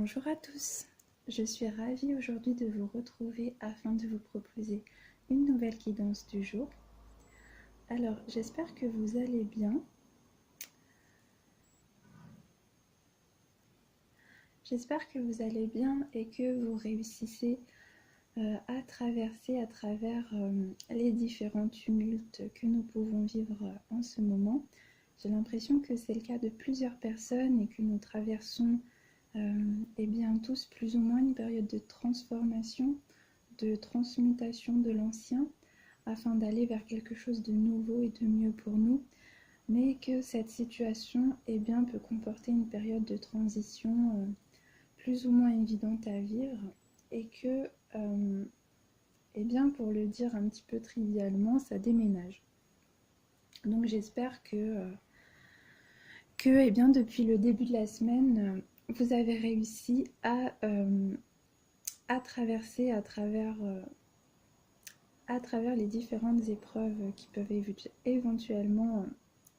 Bonjour à tous, je suis ravie aujourd'hui de vous retrouver afin de vous proposer une nouvelle guidance du jour. Alors j'espère que vous allez bien. J'espère que vous allez bien et que vous réussissez à traverser à travers les différents tumultes que nous pouvons vivre en ce moment. J'ai l'impression que c'est le cas de plusieurs personnes et que nous traversons bien tous plus ou moins une période de transformation, de transmutation de l'ancien afin d'aller vers quelque chose de nouveau et de mieux pour nous, mais que cette situation bien, peut comporter une période de transition plus ou moins évidente à vivre et que, bien, pour le dire un petit peu trivialement, ça déménage. Donc j'espère que bien, depuis le début de la semaine, vous avez réussi à traverser à travers les différentes épreuves qui peuvent éventuellement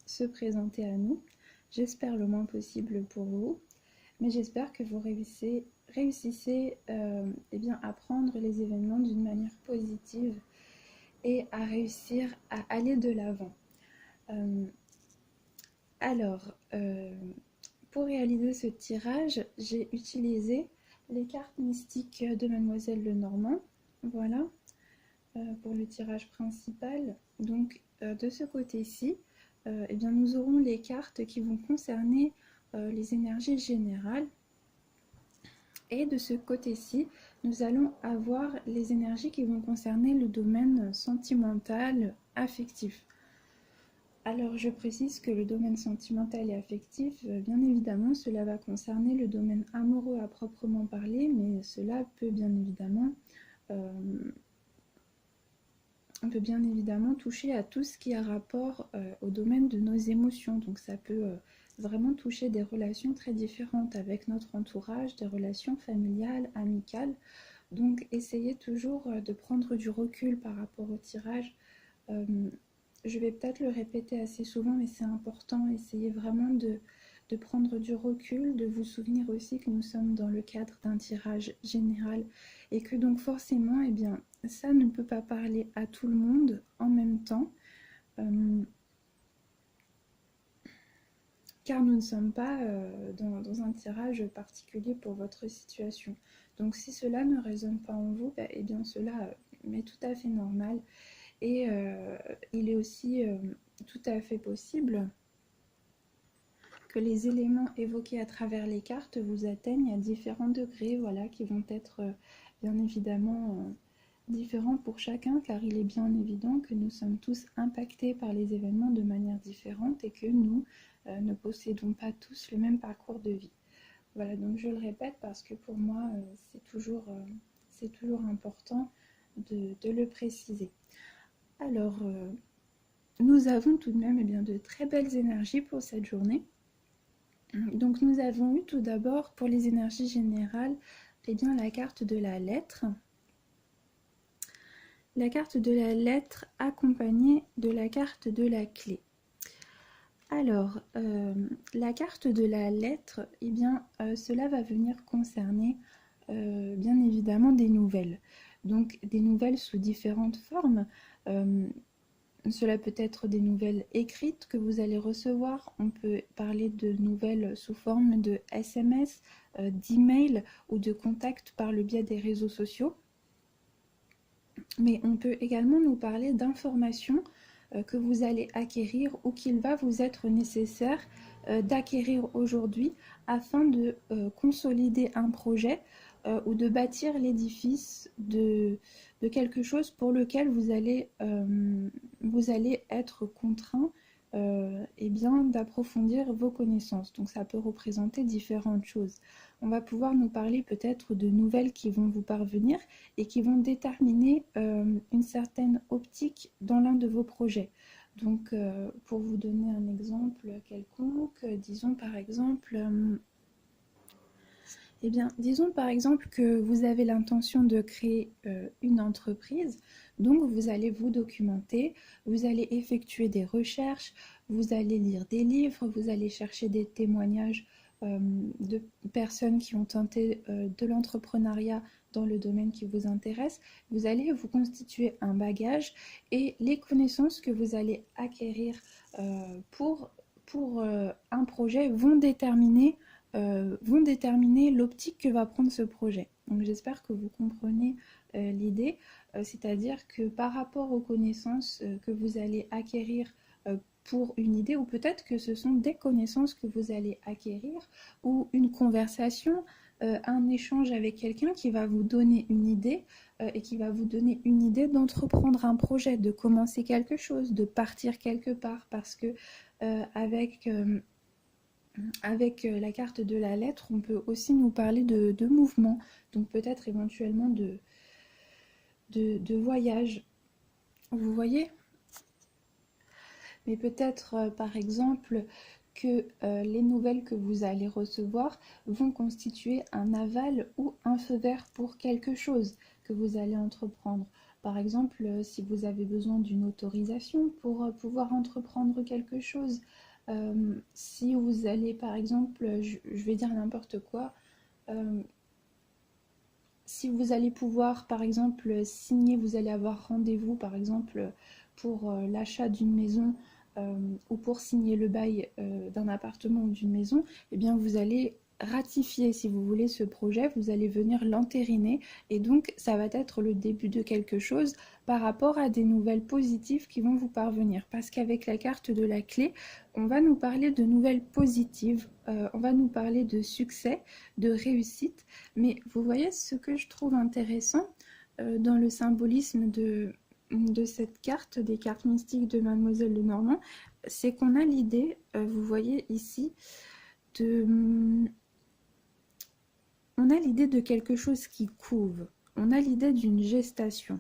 se présenter à nous. J'espère le moins possible pour vous, mais j'espère que vous réussissez bien, à prendre les événements d'une manière positive et à réussir à aller de l'avant. Pour réaliser ce tirage, j'ai utilisé les cartes mystiques de Mademoiselle Lenormand. Voilà, pour le tirage principal. Donc, de ce côté-ci, bien, nous aurons les cartes qui vont concerner les énergies générales. Et de ce côté-ci, nous allons avoir les énergies qui vont concerner le domaine sentimental, affectif. Alors, je précise que le domaine sentimental et affectif, bien évidemment, cela va concerner le domaine amoureux à proprement parler, mais cela peut bien évidemment toucher à tout ce qui a rapport au domaine de nos émotions. Donc ça peut vraiment toucher des relations très différentes avec notre entourage, des relations familiales, amicales. Donc essayez toujours de prendre du recul par rapport au tirage. Je vais peut-être le répéter assez souvent, mais c'est important. Essayez vraiment de prendre du recul, de vous souvenir aussi que nous sommes dans le cadre d'un tirage général et que donc forcément, bien, ça ne peut pas parler à tout le monde en même temps, car nous ne sommes pas dans un tirage particulier pour votre situation. Donc si cela ne résonne pas en vous, bien cela est tout à fait normal. Et il est aussi tout à fait possible que les éléments évoqués à travers les cartes vous atteignent à différents degrés, voilà, qui vont être bien évidemment différents pour chacun, car il est bien évident que nous sommes tous impactés par les événements de manière différente et que nous ne possédons pas tous le même parcours de vie. Voilà, donc je le répète parce que pour moi, c'est toujours important de le préciser. Alors, nous avons tout de même bien, de très belles énergies pour cette journée. Donc nous avons eu tout d'abord pour les énergies générales bien, la carte de la lettre. La carte de la lettre accompagnée de la carte de la clé. Alors, la carte de la lettre, bien, cela va venir concerner bien évidemment des nouvelles. Donc des nouvelles sous différentes formes. Cela peut être des nouvelles écrites que vous allez recevoir. On peut parler de nouvelles sous forme de SMS, d'email ou de contact par le biais des réseaux sociaux. Mais on peut également nous parler d'informations que vous allez acquérir ou qu'il va vous être nécessaire d'acquérir aujourd'hui afin de consolider un projet ou de bâtir l'édifice de quelque chose pour lequel vous allez être contraint bien, d'approfondir vos connaissances. Donc ça peut représenter différentes choses. On va pouvoir nous parler peut-être de nouvelles qui vont vous parvenir et qui vont déterminer une certaine optique dans l'un de vos projets. Donc pour vous donner un exemple quelconque, disons par exemple que vous avez l'intention de créer une entreprise, donc vous allez vous documenter, vous allez effectuer des recherches, vous allez lire des livres, vous allez chercher des témoignages de personnes qui ont tenté de l'entrepreneuriat dans le domaine qui vous intéresse, vous allez vous constituer un bagage et les connaissances que vous allez acquérir pour un projet vont déterminer l'optique que va prendre ce projet. Donc j'espère que vous comprenez l'idée, c'est-à-dire que par rapport aux connaissances que vous allez acquérir pour une idée, ou peut-être que ce sont des connaissances que vous allez acquérir, ou une conversation, un échange avec quelqu'un qui va vous donner une idée, et qui va vous donner une idée d'entreprendre un projet, de commencer quelque chose, de partir quelque part, parce que avec la carte de la lettre, on peut aussi nous parler de mouvement, donc peut-être éventuellement de voyage. Vous voyez? Mais peut-être par exemple que les nouvelles que vous allez recevoir vont constituer un aval ou un feu vert pour quelque chose que vous allez entreprendre. Par exemple, si vous avez besoin d'une autorisation pour pouvoir entreprendre quelque chose, si vous allez par exemple, je vais dire n'importe quoi, euh, si vous allez pouvoir par exemple signer, vous allez avoir rendez-vous par exemple pour l'achat d'une maison, ou pour signer le bail d'un appartement ou d'une maison, eh bien vous allez ratifier, si vous voulez, ce projet, vous allez venir l'entériner et donc ça va être le début de quelque chose par rapport à des nouvelles positives qui vont vous parvenir. Parce qu'avec la carte de la clé, on va nous parler de nouvelles positives, on va nous parler de succès, de réussite, mais vous voyez ce que je trouve intéressant dans le symbolisme de cette carte, des cartes mystiques de Mademoiselle Lenormand, c'est qu'on a l'idée, vous voyez ici, on a l'idée de quelque chose qui couve, on a l'idée d'une gestation.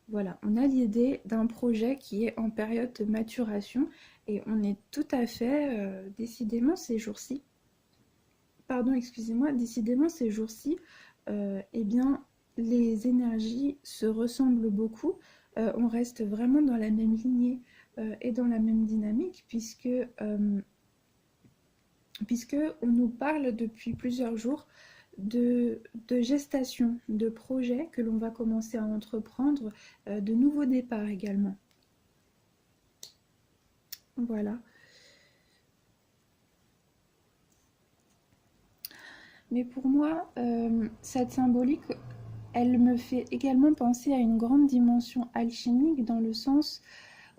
Voilà, on a l'idée d'un projet qui est en période de maturation et on est tout à fait, décidément ces jours-ci, pardon, excusez-moi, décidément ces jours-ci, eh bien, les énergies se ressemblent beaucoup. On reste vraiment dans la même lignée et dans la même dynamique, puisque on nous parle depuis plusieurs jours de gestation, de projets que l'on va commencer à entreprendre, de nouveaux départs également. Voilà. Mais pour moi, cette symbolique, elle me fait également penser à une grande dimension alchimique dans le sens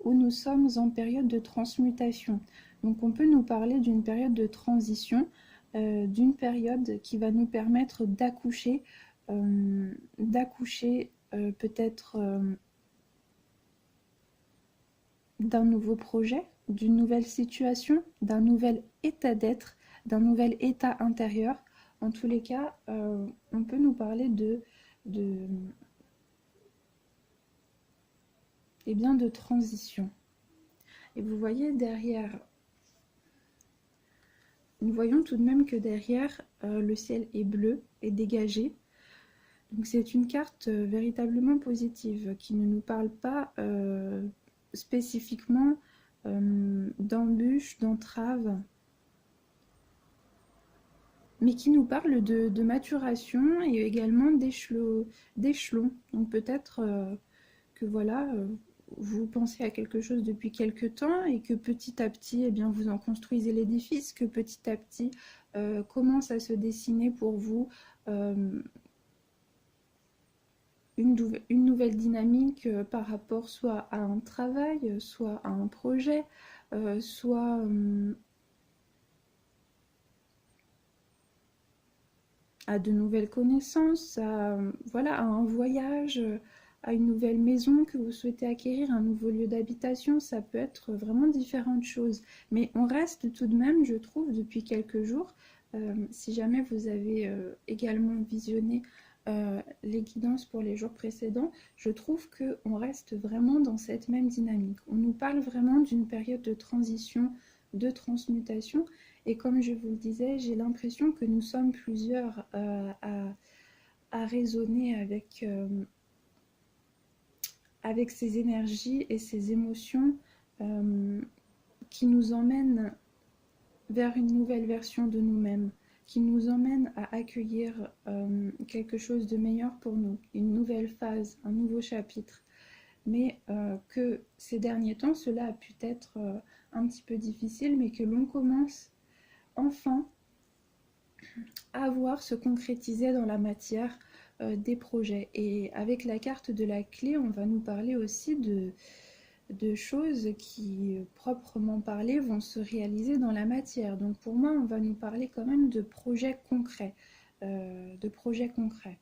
où nous sommes en période de transmutation. Donc on peut nous parler d'une période de transition, d'une période qui va nous permettre d'accoucher peut-être d'un nouveau projet, d'une nouvelle situation, d'un nouvel état d'être, d'un nouvel état intérieur. En tous les cas, on peut nous parler de, eh bien, de transition. Et vous voyez derrière, nous voyons tout de même que derrière, le ciel est bleu et dégagé. Donc c'est une carte véritablement positive qui ne nous parle pas spécifiquement d'embûches, d'entraves, mais qui nous parle de maturation et également d'échelons. Donc peut-être que voilà, vous pensez à quelque chose depuis quelque temps et que petit à petit, eh bien, vous en construisez l'édifice, que petit à petit commence à se dessiner pour vous une nouvelle dynamique par rapport soit à un travail, soit à un projet, soit à de nouvelles connaissances, voilà, à un voyage, à une nouvelle maison que vous souhaitez acquérir, un nouveau lieu d'habitation. Ça peut être vraiment différentes choses. Mais on reste tout de même, je trouve, depuis quelques jours, si jamais vous avez également visionné les guidances pour les jours précédents, je trouve qu'on reste vraiment dans cette même dynamique. On nous parle vraiment d'une période de transition, de transmutation. Et comme je vous le disais, j'ai l'impression que nous sommes plusieurs à raisonner avec ces énergies et ces émotions euh, qui nous emmènent vers une nouvelle version de nous-mêmes, qui nous emmène à accueillir quelque chose de meilleur pour nous, une nouvelle phase, un nouveau chapitre. Mais que ces derniers temps, cela a pu être un petit peu difficile, mais que l'on commence enfin à voir se concrétiser dans la matière des projets. Et avec la carte de la clé, on va nous parler aussi de choses qui, proprement parlé, vont se réaliser dans la matière. Donc pour moi, on va nous parler quand même de projets concrets. De projets concrets.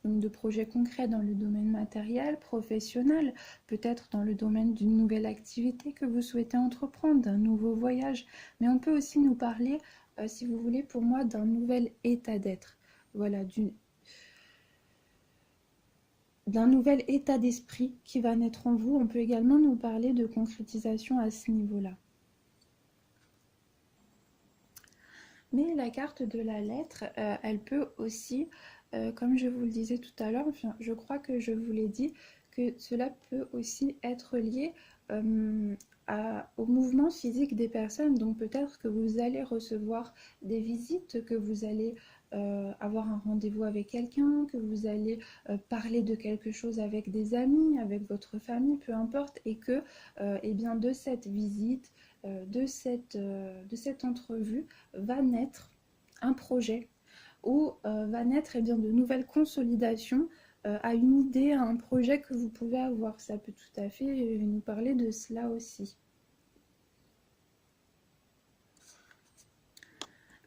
Donc de projets concrets dans le domaine matériel, professionnel, peut-être dans le domaine d'une nouvelle activité que vous souhaitez entreprendre, d'un nouveau voyage. Mais on peut aussi nous parler, si vous voulez, pour moi, d'un nouvel état d'être. Voilà, d'un nouvel état d'esprit qui va naître en vous. On peut également nous parler de concrétisation à ce niveau-là. Mais la carte de la lettre, elle peut aussi, comme je vous le disais tout à l'heure, enfin, je crois que je vous l'ai dit, que cela peut aussi être lié au mouvement physique des personnes. Donc peut-être que vous allez recevoir des visites, que vous allez avoir un rendez-vous avec quelqu'un, que vous allez parler de quelque chose avec des amis, avec votre famille, peu importe, et que eh bien, de cette visite, de cette entrevue, va naître un projet ou va naître eh bien, de nouvelles consolidations à une idée, à un projet que vous pouvez avoir. Ça peut tout à fait nous parler de cela aussi.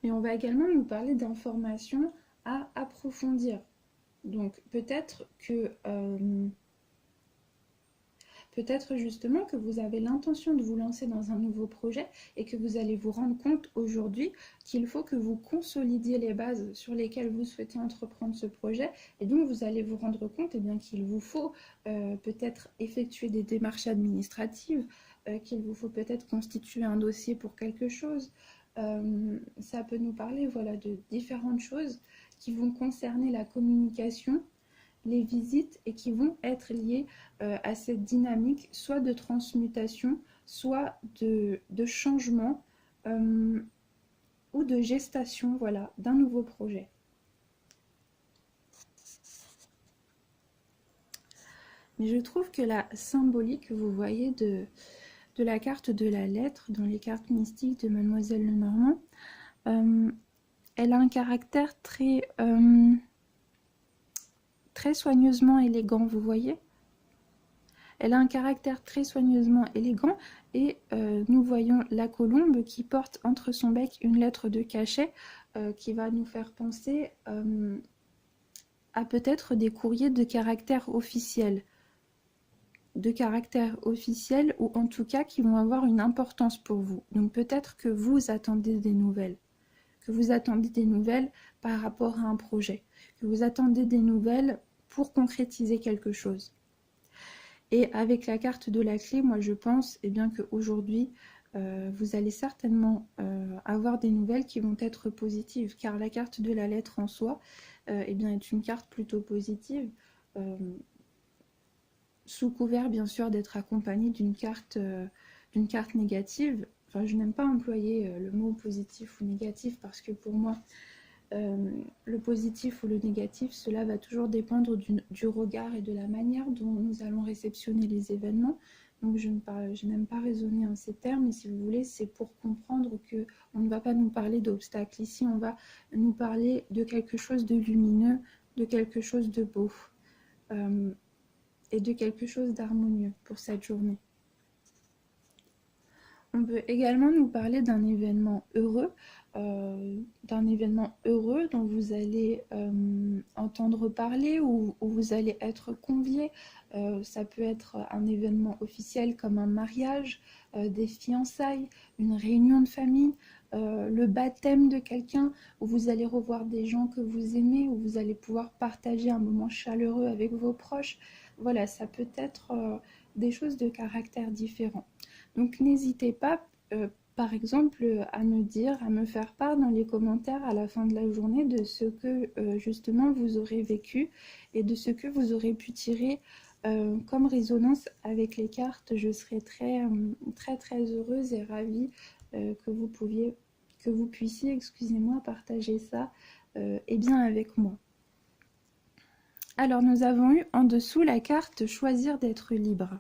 Mais on va également nous parler d'informations à approfondir. Donc peut-être que peut-être justement que vous avez l'intention de vous lancer dans un nouveau projet et que vous allez vous rendre compte aujourd'hui qu'il faut que vous consolidiez les bases sur lesquelles vous souhaitez entreprendre ce projet. Et donc vous allez vous rendre compte eh bien, qu'il vous faut peut-être effectuer des démarches administratives, qu'il vous faut peut-être constituer un dossier pour quelque chose. Ça peut nous parler voilà, de différentes choses qui vont concerner la communication, les visites et qui vont être liées à cette dynamique soit de transmutation, soit de changement ou de gestation voilà, d'un nouveau projet. Mais je trouve que la symbolique, vous voyez, de la carte de la lettre dans les cartes mystiques de Mademoiselle Lenormand, elle a un caractère très soigneusement élégant, vous voyez. Elle a un caractère très soigneusement élégant et nous voyons la colombe qui porte entre son bec une lettre de cachet qui va nous faire penser à peut-être des courriers de caractère officiel. Ou en tout cas qui vont avoir une importance pour vous. Donc peut-être que vous attendez des nouvelles. Que vous attendez des nouvelles par rapport à un projet. Que vous attendez des nouvelles pour concrétiser quelque chose. Et avec la carte de la clé, moi je pense eh bien qu'aujourd'hui, vous allez certainement avoir des nouvelles qui vont être positives, car la carte de la lettre en soi eh bien, est une carte plutôt positive, sous couvert bien sûr d'être accompagnée d'une carte négative. Enfin, je n'aime pas employer le mot positif ou négatif parce que pour moi, le positif ou le négatif, cela va toujours dépendre du regard et de la manière dont nous allons réceptionner les événements. Donc je n'aime pas raisonner en ces termes, mais si vous voulez, c'est pour comprendre qu'on ne va pas nous parler d'obstacles. Ici, on va nous parler de quelque chose de lumineux, de quelque chose de beau et de quelque chose d'harmonieux pour cette journée. On peut également nous parler d'un événement heureux dont vous allez entendre parler ou vous allez être convié. Ça peut être un événement officiel comme un mariage, des fiançailles, une réunion de famille, le baptême de quelqu'un où vous allez revoir des gens que vous aimez, où vous allez pouvoir partager un moment chaleureux avec vos proches. Voilà, ça peut être des choses de caractère différent. Donc n'hésitez pas, par exemple, à me faire part dans les commentaires à la fin de la journée de ce que justement vous aurez vécu et de ce que vous aurez pu tirer comme résonance avec les cartes. Je serai très heureuse et ravie que vous puissiez, excusez-moi, partager ça et bien avec moi. Alors nous avons eu en dessous la carte Choisir d'être libre,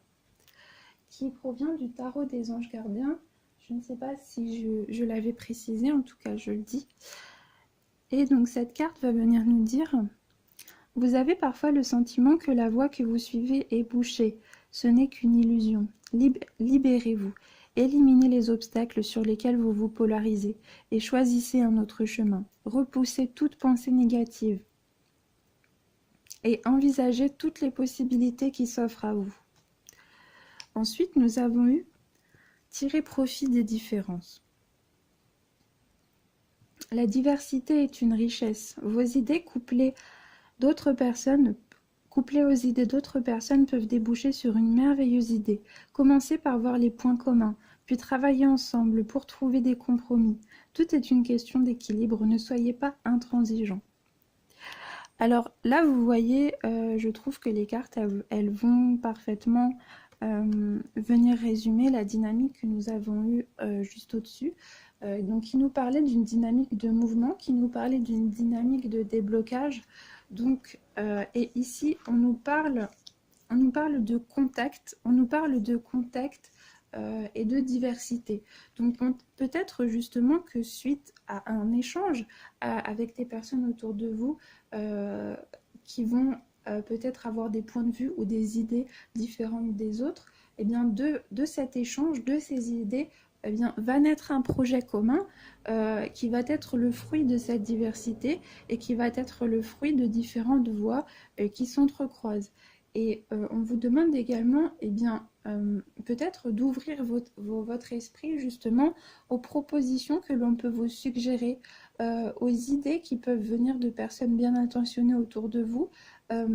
qui provient du tarot des anges gardiens. Je ne sais pas si je l'avais précisé, en tout cas je le dis. Et donc cette carte va venir nous dire: vous avez parfois le sentiment que la voie que vous suivez est bouchée. Ce n'est qu'une illusion. Libérez-vous. Éliminez les obstacles sur lesquels vous vous polarisez et choisissez un autre chemin. Repoussez toute pensée négative et envisagez toutes les possibilités qui s'offrent à vous. Ensuite, nous avons eu tirer profit des différences. La diversité est une richesse. Vos idées couplées aux idées d'autres personnes peuvent déboucher sur une merveilleuse idée. Commencez par voir les points communs, puis travaillez ensemble pour trouver des compromis. Tout est une question d'équilibre, ne soyez pas intransigeants. Alors là, vous voyez, je trouve que les cartes, elles vont parfaitement venir résumer la dynamique que nous avons eue juste au-dessus. Donc, qui nous parlait d'une dynamique de mouvement, qui nous parlait d'une dynamique de déblocage. Donc, et ici, on nous parle de contact, et de diversité. Donc, peut-être justement que suite à un échange avec des personnes autour de vous qui vont peut-être avoir des points de vue ou des idées différentes des autres, et bien de cet échange, de ces idées, eh bien, va naître un projet commun qui va être le fruit de cette diversité et qui va être le fruit de différentes voies qui s'entrecroisent. Et on vous demande également, eh bien, peut-être d'ouvrir votre esprit justement aux propositions que l'on peut vous suggérer, aux idées qui peuvent venir de personnes bien intentionnées autour de vous,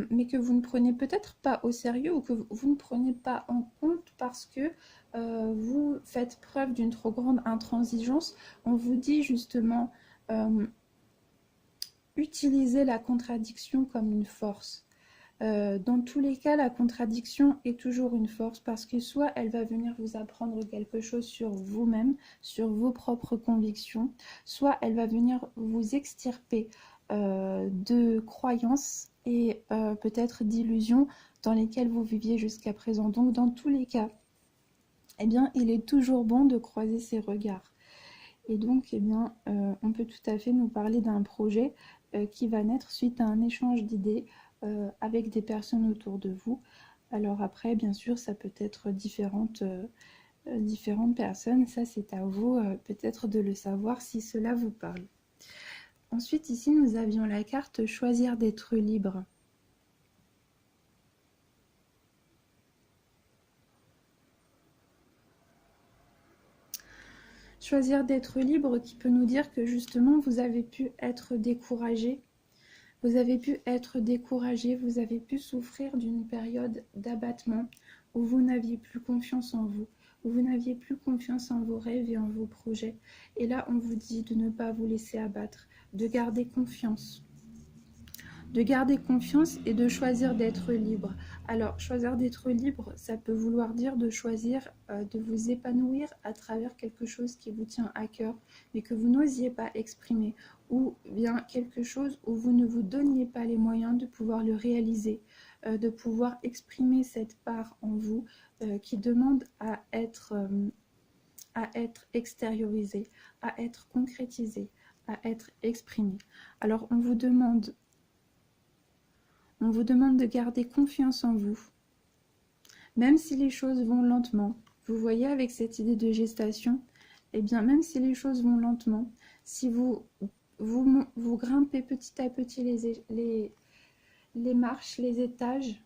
mais que vous ne prenez peut-être pas au sérieux ou que vous ne prenez pas en compte parce que vous faites preuve d'une trop grande intransigeance. On vous dit justement, utilisez la contradiction comme une force. Dans tous les cas, la contradiction est toujours une force parce que soit elle va venir vous apprendre quelque chose sur vous-même, sur vos propres convictions, soit elle va venir vous extirper de croyances et peut-être d'illusions dans lesquelles vous viviez jusqu'à présent. Donc dans tous les cas, eh bien, il est toujours bon de croiser ses regards. Et donc, eh bien, on peut tout à fait nous parler d'un projet qui va naître suite à un échange d'idées avec des personnes autour de vous. Alors après, bien sûr, ça peut être différentes personnes. Ça, c'est à vous peut-être de le savoir si cela vous parle. Ensuite, ici, nous avions la carte Choisir d'être libre. Choisir d'être libre qui peut nous dire que justement, vous avez pu être découragé. Vous avez pu être découragé, vous avez pu souffrir d'une période d'abattement où vous n'aviez plus confiance en vous, où vous n'aviez plus confiance en vos rêves et en vos projets. Et là, on vous dit de ne pas vous laisser abattre, de garder confiance. De garder confiance et de choisir d'être libre. Alors, choisir d'être libre, ça peut vouloir dire de choisir de vous épanouir à travers quelque chose qui vous tient à cœur, mais que vous n'osiez pas exprimer, ou bien quelque chose où vous ne vous donniez pas les moyens de pouvoir le réaliser, de pouvoir exprimer cette part en vous qui demande à être extériorisée, à être concrétisée, à être exprimée. Alors, on vous demande de garder confiance en vous, même si les choses vont lentement. Vous voyez, avec cette idée de gestation, eh bien, même si les choses vont lentement, si vous grimpez petit à petit les marches, les étages,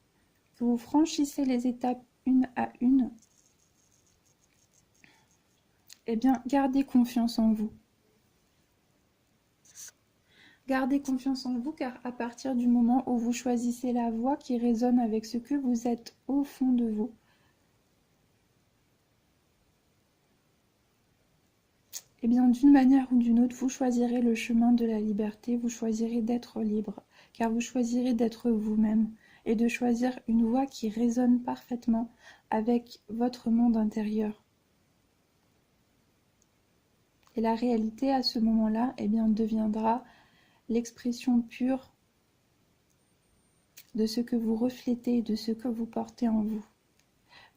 que vous franchissez les étapes une à une, eh bien, gardez confiance en vous. Gardez confiance en vous, car à partir du moment où vous choisissez la voie qui résonne avec ce que vous êtes au fond de vous, eh bien, d'une manière ou d'une autre, vous choisirez le chemin de la liberté, vous choisirez d'être libre, car vous choisirez d'être vous-même et de choisir une voie qui résonne parfaitement avec votre monde intérieur. Et la réalité, à ce moment-là, eh bien, deviendra l'expression pure de ce que vous reflétez, de ce que vous portez en vous.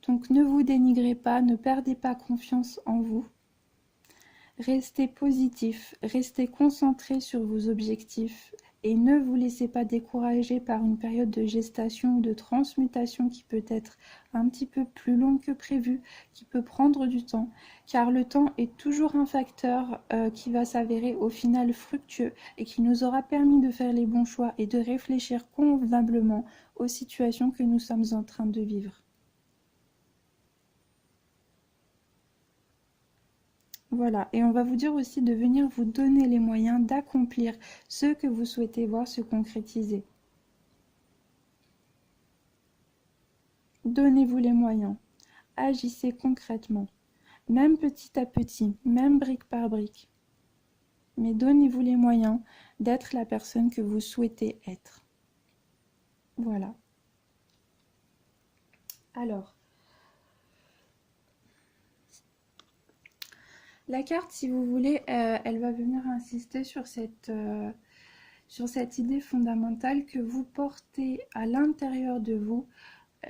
Donc ne vous dénigrez pas, ne perdez pas confiance en vous. Restez positif, restez concentré sur vos objectifs et ne vous laissez pas décourager par une période de gestation ou de transmutation qui peut être un petit peu plus longue que prévu, qui peut prendre du temps, car le temps est toujours un facteur qui va s'avérer au final fructueux et qui nous aura permis de faire les bons choix et de réfléchir convenablement aux situations que nous sommes en train de vivre. Voilà, et on va vous dire aussi de venir vous donner les moyens d'accomplir ce que vous souhaitez voir se concrétiser. Donnez-vous les moyens, agissez concrètement, même petit à petit, même brique par brique. Mais donnez-vous les moyens d'être la personne que vous souhaitez être. Voilà. Alors, la carte, si vous voulez, elle va venir insister sur cette idée fondamentale que vous portez à l'intérieur de vous,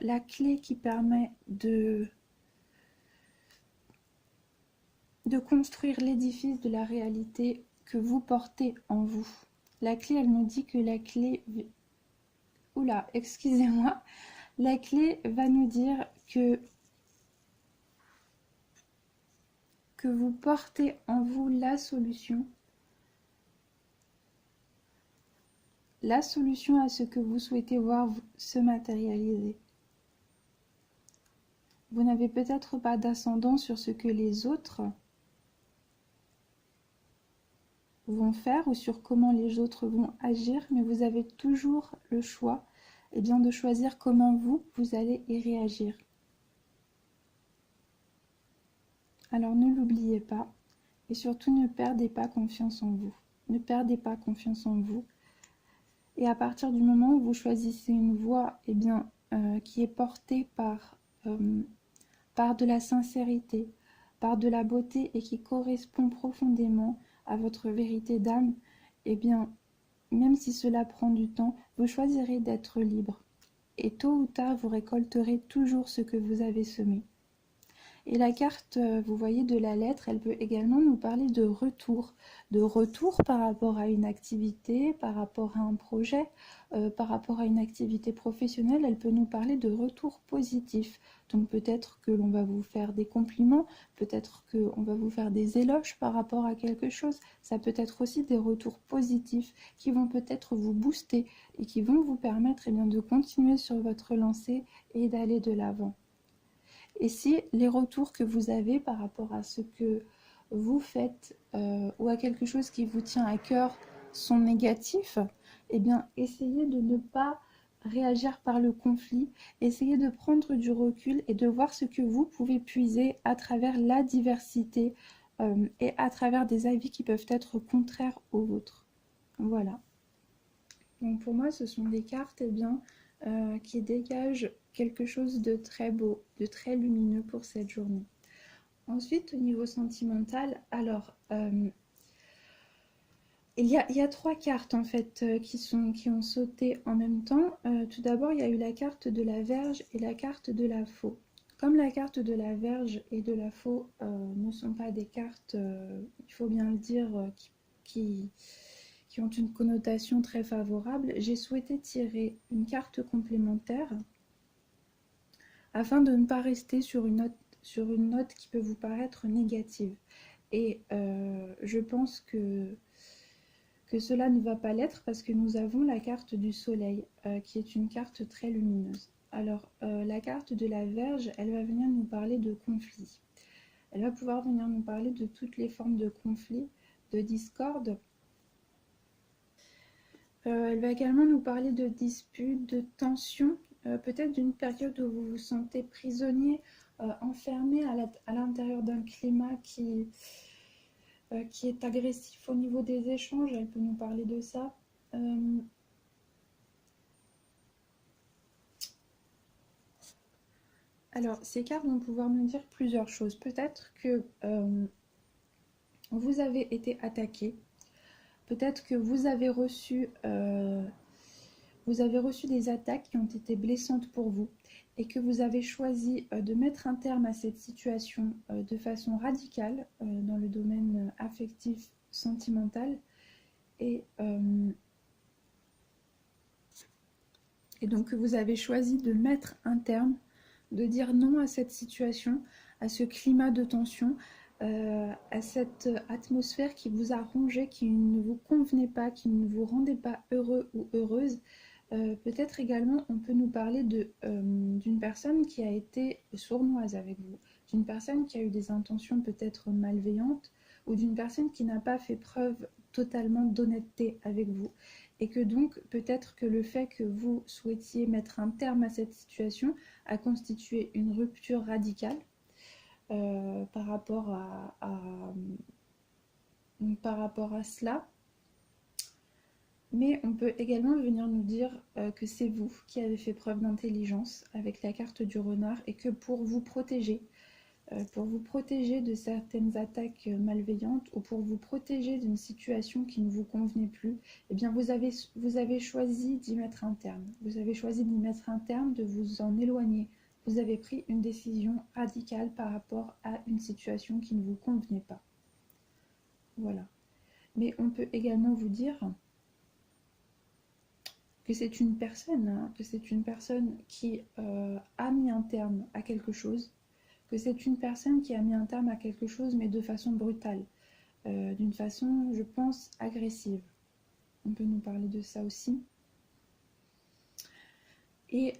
la clé qui permet de construire l'édifice de la réalité que vous portez en vous. La clé, elle nous dit que la clé... Oula, excusez-moi. La clé va nous dire que vous portez en vous la solution à ce que vous souhaitez voir se matérialiser. Vous n'avez peut-être pas d'ascendant sur ce que les autres vont faire ou sur comment les autres vont agir, mais vous avez toujours le choix de choisir comment vous allez y réagir. Alors ne l'oubliez pas et surtout ne perdez pas confiance en vous. Ne perdez pas confiance en vous. Et à partir du moment où vous choisissez une voie qui est portée par de la sincérité, par de la beauté et qui correspond profondément à votre vérité d'âme, même si cela prend du temps, vous choisirez d'être libre. Et tôt ou tard, vous récolterez toujours ce que vous avez semé. Et la carte, vous voyez, de la lettre, elle peut également nous parler de retour par rapport à une activité, par rapport à un projet, par rapport à une activité professionnelle, elle peut nous parler de retour positif. Donc peut-être que l'on va vous faire des compliments, peut-être qu'on va vous faire des éloges par rapport à quelque chose. Ça peut être aussi des retours positifs qui vont peut-être vous booster et qui vont vous permettre de continuer sur votre lancée et d'aller de l'avant. Et si les retours que vous avez par rapport à ce que vous faites ou à quelque chose qui vous tient à cœur sont négatifs, essayez de ne pas réagir par le conflit, essayez de prendre du recul et de voir ce que vous pouvez puiser à travers la diversité et à travers des avis qui peuvent être contraires aux vôtres. Voilà. Donc pour moi, ce sont des cartes qui dégagent quelque chose de très beau, de très lumineux pour cette journée. Ensuite, au niveau sentimental, alors, il y a trois cartes en fait qui ont sauté en même temps. Tout d'abord, il y a eu la carte de la Vierge et la carte de la Faux. Comme la carte de la Vierge et de la Faux ne sont pas des cartes, il faut bien le dire, qui ont une connotation très favorable, j'ai souhaité tirer une carte complémentaire afin de ne pas rester sur une note qui peut vous paraître négative. Et je pense que cela ne va pas l'être parce que nous avons la carte du soleil qui est une carte très lumineuse. Alors la carte de la Vierge, elle va venir nous parler de conflit. Elle va pouvoir venir nous parler de toutes les formes de conflit, de discorde. Elle va également nous parler de disputes, de tensions, peut-être d'une période où vous vous sentez prisonnier, enfermé à l'intérieur d'un climat qui est agressif au niveau des échanges. Elle peut nous parler de ça. Alors, ces cartes vont pouvoir nous dire plusieurs choses. Peut-être que vous avez été attaqué. Peut-être que vous avez reçu des attaques qui ont été blessantes pour vous et que vous avez choisi de mettre un terme à cette situation de façon radicale dans le domaine affectif, sentimental. Et, euh, et donc vous avez choisi de mettre un terme, de dire non à cette situation, à ce climat de tension, à cette atmosphère qui vous a rongé, qui ne vous convenait pas, qui ne vous rendait pas heureux ou heureuse. Peut-être également on peut nous parler d'une personne qui a été sournoise avec vous, d'une personne qui a eu des intentions peut-être malveillantes ou d'une personne qui n'a pas fait preuve totalement d'honnêteté avec vous. Et que donc peut-être que le fait que vous souhaitiez mettre un terme à cette situation a constitué une rupture radicale par rapport par rapport à cela. Mais on peut également venir nous dire que c'est vous qui avez fait preuve d'intelligence avec la carte du renard et que pour vous protéger de certaines attaques malveillantes ou pour vous protéger d'une situation qui ne vous convenait plus, eh bien vous avez choisi d'y mettre un terme. Vous avez choisi d'y mettre un terme, de vous en éloigner. Vous avez pris une décision radicale par rapport à une situation qui ne vous convenait pas. Voilà. Mais on peut également vous dire que c'est une personne qui a mis un terme à quelque chose, que c'est une personne qui a mis un terme à quelque chose, mais de façon brutale, d'une façon, je pense, agressive. On peut nous parler de ça aussi. Et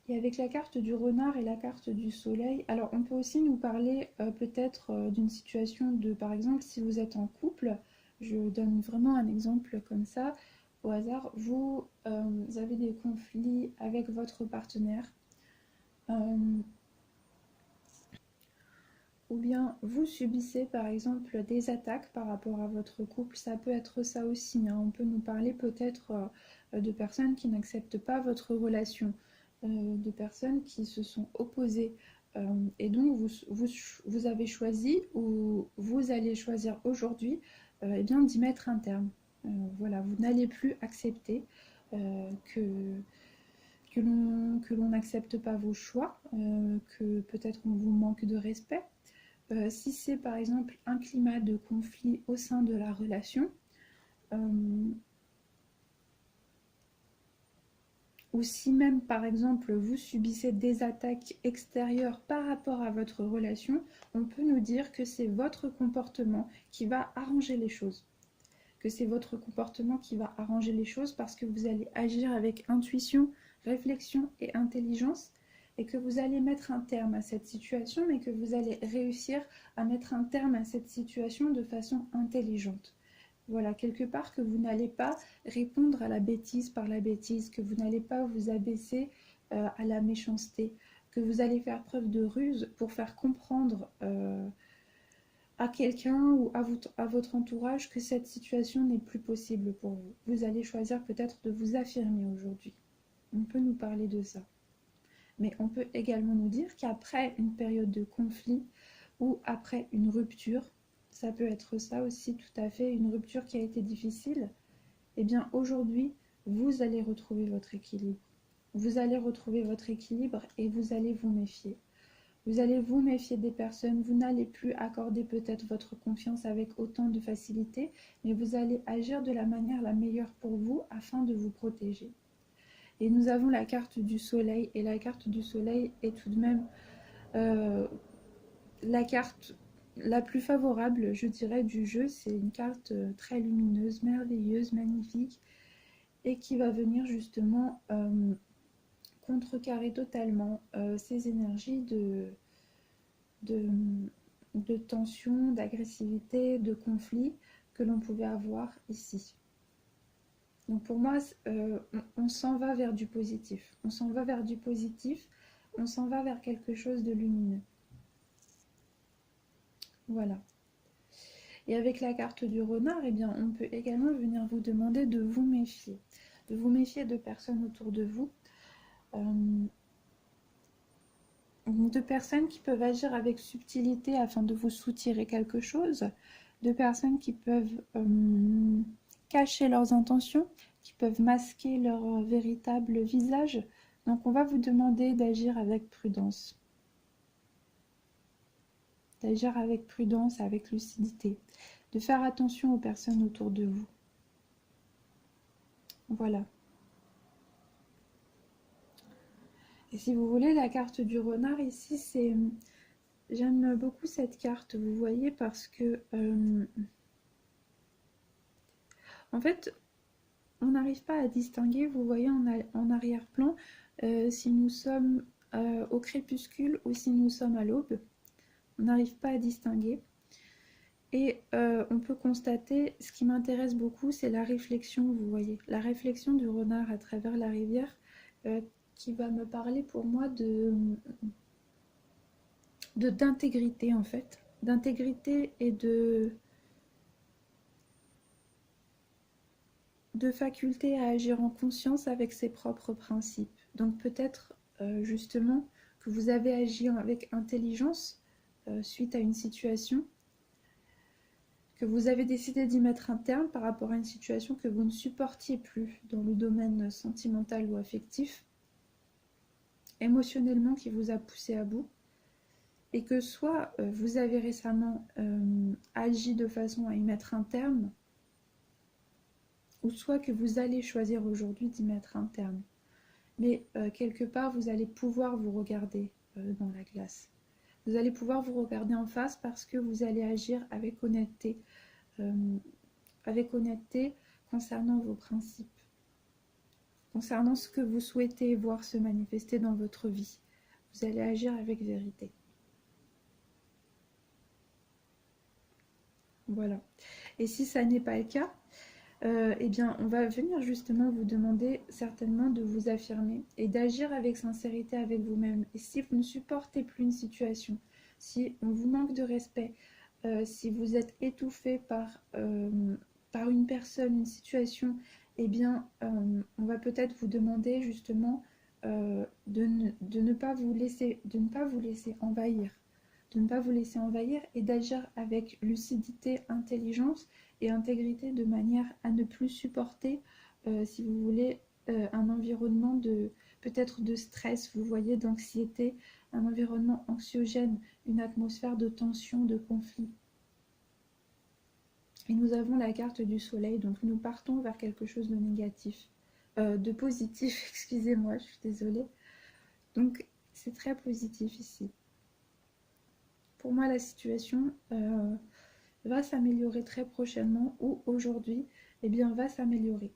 avec la carte du renard et la carte du soleil, alors on peut aussi nous parler peut-être d'une situation de, par exemple, si vous êtes en couple, je donne vraiment un exemple comme ça, au hasard, vous avez des conflits avec votre partenaire, ou bien vous subissez par exemple des attaques par rapport à votre couple, ça peut être ça aussi, hein. On peut nous parler peut-être de personnes qui n'acceptent pas votre relation, de personnes qui se sont opposées. Et donc vous avez choisi ou vous allez choisir aujourd'hui eh bien d'y mettre un terme. Voilà, vous n'allez plus accepter que que l'on n'accepte pas vos choix, que peut-être on vous manque de respect. Si c'est par exemple un climat de conflit au sein de la relation, ou si même par exemple vous subissez des attaques extérieures par rapport à votre relation, on peut nous dire que c'est votre comportement qui va arranger les choses. Que c'est votre comportement qui va arranger les choses parce que vous allez agir avec intuition, réflexion et intelligence et que vous allez mettre un terme à cette situation, mais que vous allez réussir à mettre un terme à cette situation de façon intelligente. Voilà, quelque part que vous n'allez pas répondre à la bêtise par la bêtise, que vous n'allez pas vous abaisser à la méchanceté, que vous allez faire preuve de ruse pour faire comprendre à quelqu'un ou à votre entourage que cette situation n'est plus possible pour vous. Vous allez choisir peut-être de vous affirmer aujourd'hui. On peut nous parler de ça. Mais on peut également nous dire qu'après une période de conflit ou après une rupture, ça peut être ça aussi tout à fait, une rupture qui a été difficile, eh bien aujourd'hui, vous allez retrouver votre équilibre. Vous allez retrouver votre équilibre et vous allez vous méfier. Vous allez vous méfier des personnes, vous n'allez plus accorder peut-être votre confiance avec autant de facilité, mais vous allez agir de la manière la meilleure pour vous afin de vous protéger. Et nous avons la carte du soleil, et la carte du soleil est tout de même la carte la plus favorable, je dirais, du jeu. C'est une carte très lumineuse, merveilleuse, magnifique, et qui va venir justement contrecarrer totalement ces énergies de, de tension, d'agressivité, de conflit que l'on pouvait avoir ici. Donc pour moi, on s'en va vers du positif. On s'en va vers du positif, on s'en va vers quelque chose de lumineux. Voilà. Et avec la carte du renard, eh bien, on peut également venir vous demander de vous méfier. De vous méfier de personnes autour de vous. de personnes qui peuvent agir avec subtilité afin de vous soutirer quelque chose, de personnes qui peuvent cacher leurs intentions, qui peuvent masquer leur véritable visage. Donc on va vous demander d'agir avec prudence. D'agir avec prudence, avec lucidité. De faire attention aux personnes autour de vous. Voilà. Et si vous voulez, la carte du renard ici, c'est... J'aime beaucoup cette carte, vous voyez, parce que... en fait, on n'arrive pas à distinguer, vous voyez, en arrière-plan, si nous sommes au crépuscule ou si nous sommes à l'aube. On n'arrive pas à distinguer. Et on peut constater, ce qui m'intéresse beaucoup, c'est la réflexion, vous voyez. La réflexion du renard à travers la rivière, qui va me parler pour moi d'intégrité en fait. D'intégrité et de faculté à agir en conscience avec ses propres principes. Donc peut-être justement que vous avez agi avec intelligence suite à une situation, que vous avez décidé d'y mettre un terme par rapport à une situation que vous ne supportiez plus dans le domaine sentimental ou affectif, émotionnellement qui vous a poussé à bout, et que soit vous avez récemment agi de façon à y mettre un terme, ou soit que vous allez choisir aujourd'hui d'y mettre un terme. Mais quelque part, vous allez pouvoir vous regarder dans la glace. Vous allez pouvoir vous regarder en face parce que vous allez agir avec honnêteté concernant vos principes, concernant ce que vous souhaitez voir se manifester dans votre vie. Vous allez agir avec vérité. Voilà. Et si ça n'est pas le cas, eh bien, on va venir justement vous demander certainement de vous affirmer et d'agir avec sincérité avec vous-même. Et si vous ne supportez plus une situation, si on vous manque de respect, si vous êtes étouffé par une personne, une situation, eh bien, on va peut-être vous demander justement de ne pas vous laisser envahir. De ne pas vous laisser envahir et d'agir avec lucidité, intelligence et intégrité de manière à ne plus supporter, si vous voulez, un environnement peut-être de stress, vous voyez, d'anxiété, un environnement anxiogène, une atmosphère de tension, de conflit. Et nous avons la carte du soleil, donc nous partons vers quelque chose de négatif, de positif, excusez-moi, je suis désolée. Donc c'est très positif ici. Pour moi, la situation va s'améliorer très prochainement ou aujourd'hui, eh bien, va s'améliorer.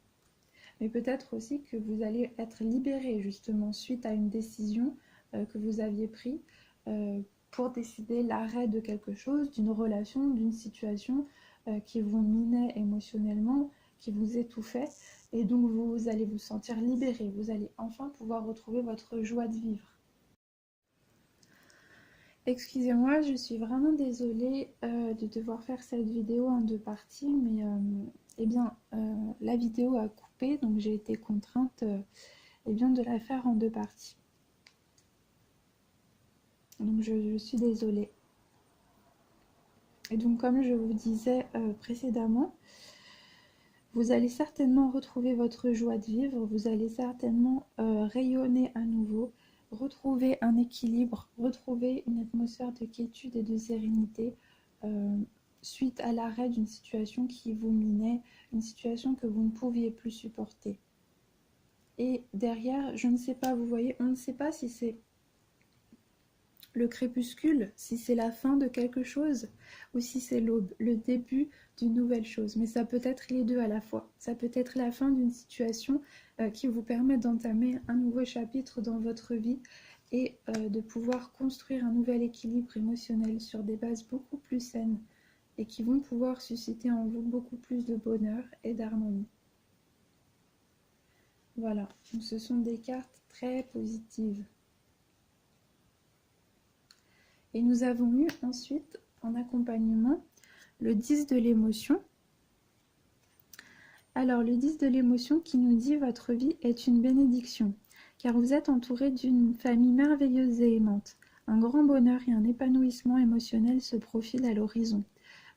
Mais peut-être aussi que vous allez être libéré justement suite à une décision que vous aviez prise pour décider l'arrêt de quelque chose, d'une relation, d'une situation qui vous minait émotionnellement, qui vous étouffait. Et donc, vous allez vous sentir libéré. Vous allez enfin pouvoir retrouver votre joie de vivre. Excusez-moi, je suis vraiment désolée de devoir faire cette vidéo en 2 parties, mais eh bien, la vidéo a coupé, donc j'ai été contrainte eh bien, de la faire en 2 parties. Donc je suis désolée. Et donc comme je vous disais précédemment, vous allez certainement retrouver votre joie de vivre, vous allez certainement rayonner à nouveau, retrouver un équilibre, retrouver une atmosphère de quiétude et de sérénité suite à l'arrêt d'une situation qui vous minait, une situation que vous ne pouviez plus supporter. Et derrière, je ne sais pas, vous voyez, on ne sait pas si c'est le crépuscule, si c'est la fin de quelque chose ou si c'est l'aube, le début d'une nouvelle chose. Mais ça peut être les deux à la fois. Ça peut être la fin d'une situation qui vous permet d'entamer un nouveau chapitre dans votre vie et de pouvoir construire un nouvel équilibre émotionnel sur des bases beaucoup plus saines et qui vont pouvoir susciter en vous beaucoup plus de bonheur et d'harmonie. Voilà, donc ce sont des cartes très positives. Et nous avons eu ensuite en accompagnement le 10 de l'émotion. Alors le 10 de l'émotion qui nous dit votre vie est une bénédiction, car vous êtes entouré d'une famille merveilleuse et aimante. Un grand bonheur et un épanouissement émotionnel se profilent à l'horizon.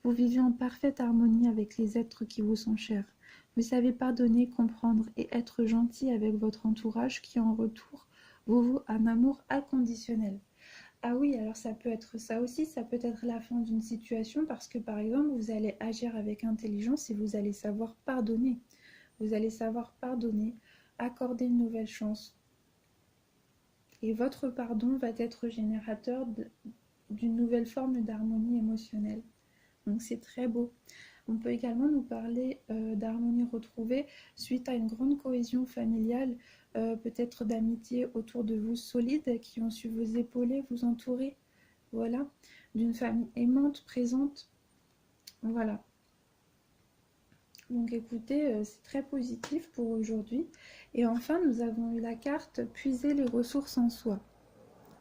Vous vivez en parfaite harmonie avec les êtres qui vous sont chers. Vous savez pardonner, comprendre et être gentil avec votre entourage qui, en retour, vous voue un amour inconditionnel. Ah oui, alors ça peut être ça aussi, ça peut être la fin d'une situation parce que par exemple, vous allez agir avec intelligence et vous allez savoir pardonner. Vous allez savoir pardonner, accorder une nouvelle chance. Et votre pardon va être générateur d'une nouvelle forme d'harmonie émotionnelle. Donc c'est très beau. On peut également nous parler d'harmonie retrouvée suite à une grande cohésion familiale, peut-être d'amitié autour de vous solides qui ont su vous épauler, vous entourer. Voilà, d'une famille aimante, présente. Voilà. Donc écoutez, c'est très positif pour aujourd'hui. Et enfin, nous avons eu la carte Puiser les ressources en soi.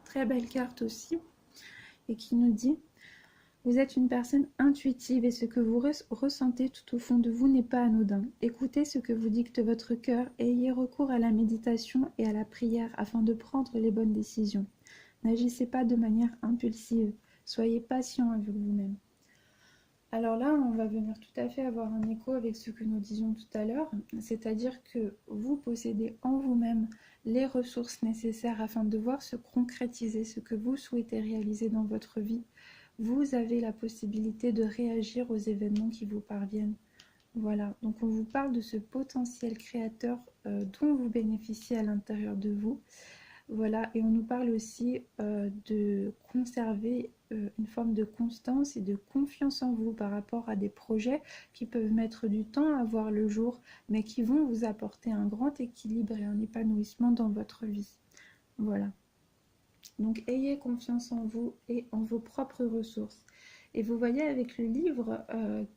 Très belle carte aussi. Et qui nous dit: vous êtes une personne intuitive et ce que vous ressentez tout au fond de vous n'est pas anodin. Écoutez ce que vous dicte votre cœur et ayez recours à la méditation et à la prière afin de prendre les bonnes décisions. N'agissez pas de manière impulsive. Soyez patient avec vous-même. Alors là, on va venir tout à fait avoir un écho avec ce que nous disions tout à l'heure, c'est-à-dire que vous possédez en vous-même les ressources nécessaires afin de voir se concrétiser ce que vous souhaitez réaliser dans votre vie. Vous avez la possibilité de réagir aux événements qui vous parviennent. Voilà, donc on vous parle de ce potentiel créateur dont vous bénéficiez à l'intérieur de vous. Voilà, et on nous parle aussi de conserver une forme de constance et de confiance en vous par rapport à des projets qui peuvent mettre du temps à voir le jour, mais qui vont vous apporter un grand équilibre et un épanouissement dans votre vie. Voilà. Donc ayez confiance en vous et en vos propres ressources. Et vous voyez avec le livre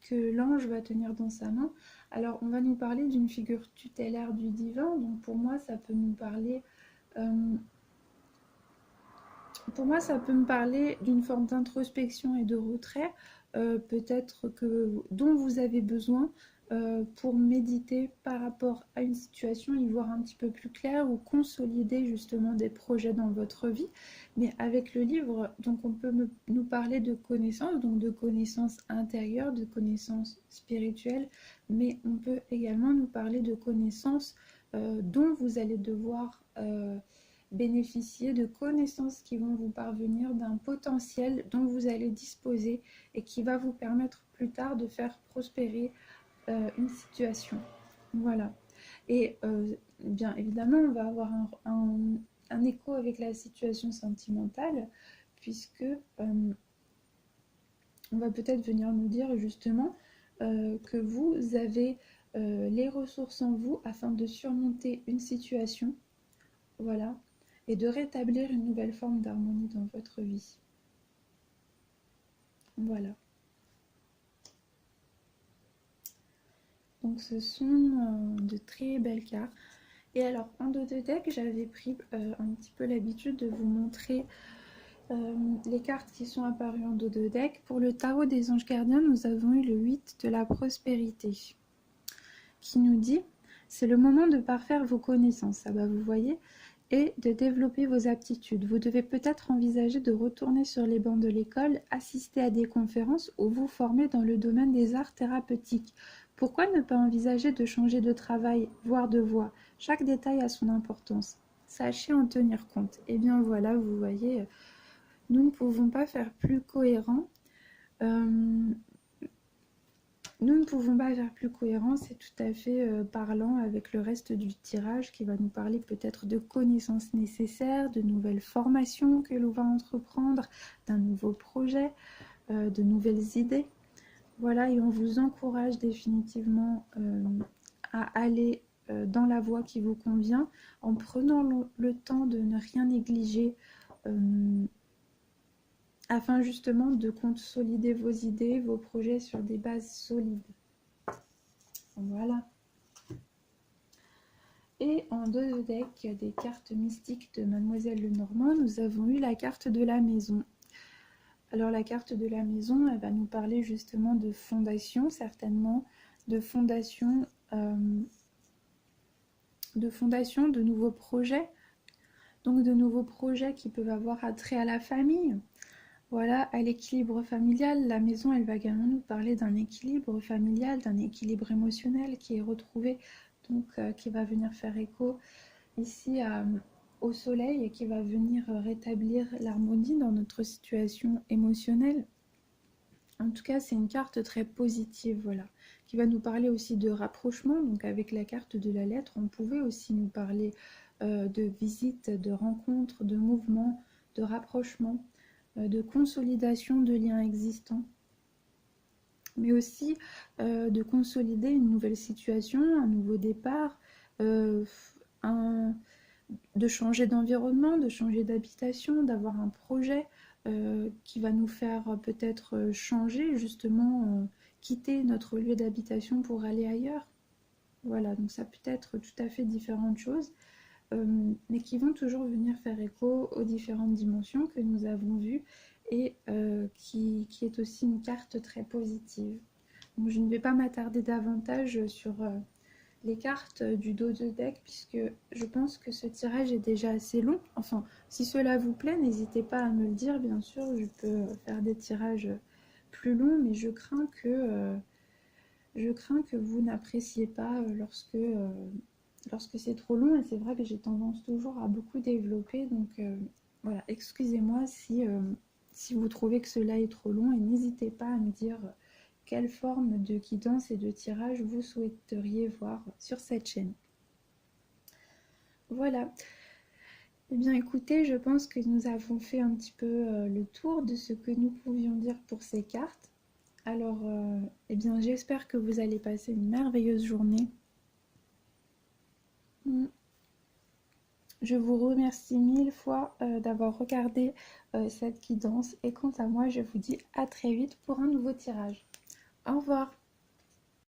que l'ange va tenir dans sa main, alors on va nous parler d'une figure tutélaire du divin, donc pour moi ça peut nous parler... Pour moi, ça peut me parler d'une forme d'introspection et de retrait, peut-être dont vous avez besoin pour méditer par rapport à une situation, y voir un petit peu plus clair ou consolider justement des projets dans votre vie. Mais avec le livre, donc on peut nous parler de connaissances, donc de connaissances intérieures, de connaissances spirituelles, mais on peut également nous parler de connaissances dont vous allez devoir bénéficier de connaissances qui vont vous parvenir, d'un potentiel dont vous allez disposer et qui va vous permettre plus tard de faire prospérer une situation. Voilà. Et bien évidemment, on va avoir un écho avec la situation sentimentale, puisque on va peut-être venir nous dire justement que vous avez les ressources en vous afin de surmonter une situation. Voilà, et de rétablir une nouvelle forme d'harmonie dans votre vie. Voilà. Donc ce sont de très belles cartes. Et alors en dos de deck, j'avais pris un petit peu l'habitude de vous montrer les cartes qui sont apparues en dos de deck. Pour le tarot des anges gardiens, nous avons eu le 8 de la prospérité, qui nous dit: c'est le moment de parfaire vos connaissances. Ah bah vous voyez, et de développer vos aptitudes. Vous devez peut-être envisager de retourner sur les bancs de l'école, assister à des conférences ou vous former dans le domaine des arts thérapeutiques. Pourquoi ne pas envisager de changer de travail, voire de voie? Chaque détail a son importance. Sachez en tenir compte. Et bien voilà, vous voyez, nous ne pouvons pas faire plus cohérent. Nous ne pouvons pas faire plus cohérent, c'est tout à fait parlant avec le reste du tirage qui va nous parler peut-être de connaissances nécessaires, de nouvelles formations que l'on va entreprendre, d'un nouveau projet, de nouvelles idées. Voilà, et on vous encourage définitivement à aller dans la voie qui vous convient en prenant le temps de ne rien négliger afin justement de consolider vos idées, vos projets sur des bases solides. Voilà. Et en dos de deck des cartes mystiques de Mademoiselle Lenormand, nous avons eu la carte de la maison. Alors la carte de la maison, elle va nous parler justement de fondation, certainement, de fondation, de nouveaux projets, Donc de nouveaux projets qui peuvent avoir attrait à la famille. Voilà, à l'équilibre familial, la maison, elle va également nous parler d'un équilibre familial, d'un équilibre émotionnel qui est retrouvé, donc qui va venir faire écho ici au soleil et qui va venir rétablir l'harmonie dans notre situation émotionnelle. En tout cas, c'est une carte très positive, voilà, qui va nous parler aussi de rapprochement. Donc avec la carte de la lettre, on pouvait aussi nous parler de visite, de rencontre, de mouvement, de rapprochement, de consolidation de liens existants, mais aussi de consolider une nouvelle situation, un nouveau départ, un, de changer d'environnement, de changer d'habitation, d'avoir un projet qui va nous faire peut-être changer, justement, quitter notre lieu d'habitation pour aller ailleurs. Voilà, donc ça peut être tout à fait différentes choses, mais qui vont toujours venir faire écho aux différentes dimensions que nous avons vues et qui est aussi une carte très positive. Donc je ne vais pas m'attarder davantage sur les cartes du dos de deck puisque je pense que ce tirage est déjà assez long. Enfin, si cela vous plaît, n'hésitez pas à me le dire, bien sûr, je peux faire des tirages plus longs, mais je crains que vous n'appréciez pas lorsque c'est trop long, et c'est vrai que j'ai tendance toujours à beaucoup développer, donc voilà, excusez-moi si vous trouvez que cela est trop long, et n'hésitez pas à me dire quelle forme de guidance et de tirage vous souhaiteriez voir sur cette chaîne. Voilà. Eh bien écoutez, je pense que nous avons fait un petit peu le tour de ce que nous pouvions dire pour ces cartes. Alors, eh bien j'espère que vous allez passer une merveilleuse journée. Je vous remercie mille fois d'avoir regardé cette guidance, et quant à moi, je vous dis à très vite pour un nouveau tirage. Au revoir.